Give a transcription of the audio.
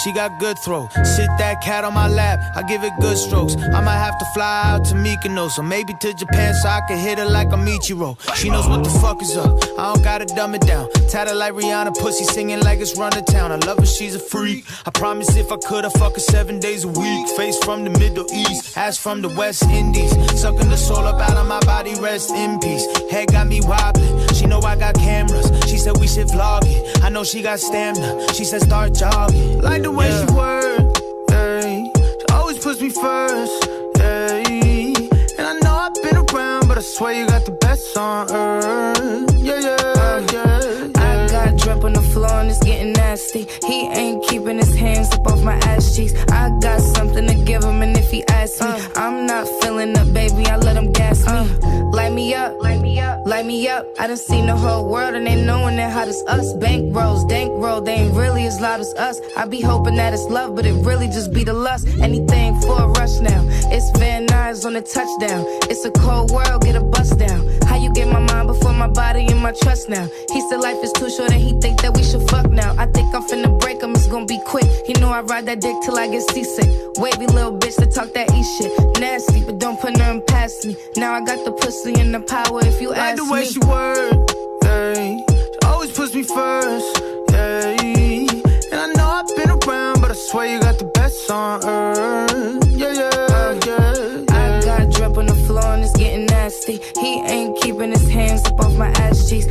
she got good throw. Sit that cat on my lap, I give it good strokes. I might have to fly out to Mykonos, or maybe to Japan so I can hit her like a Michiro. She knows what the fuck is up, I don't gotta dumb it down. Tatted like Rihanna, pussy singing like it's run to town. I love her, she's a freak. I promise if I could, I'd fuck her 7 days a week. Face from the Middle East, ass from the West Indies. Sucking the soul up out of my body, rest in peace. Head got me wobbling, she know I got cameras. She said we should vlog it, I know she got stamina. She said start jogging. Like the way she work, hey. She always puts me first, hey. And I know I've been around, but I swear you got the best on earth. Yeah, yeah, yeah. I got drip on the floor and it's getting nasty. He ain't keeping his hands up off my ass cheeks. I got something to give him, and if he asks me, I'm not feeling up, baby, I let him gas me. Light me up, light me up, light me up. I done seen the whole world and they knowing that hot as us. Bank rolls, dank roll, they ain't really as loud as us. I be hoping that it's love, but it really just be the lust. Anything for a rush now. It's Van Nuys on the touchdown. It's a cold world, get a bust down. How you get my mind before my body and my trust now? He said life is too short and he think that we should fuck now. I think I'm finna break him, it's gonna be quick. He know I ride that dick till I get seasick. Wavy little bitch that talk that E shit. Nasty, but don't put nothing past me. Now I got the pussy and the power if you ask me. Like the way she work, hey. She always puts me first, hey. And I know I've been around, but I swear you got the best on earth. Yeah, yeah, yeah, yeah. I got drip on the floor and it's getting nasty. He ain't keeping his hands up off my ass cheeks.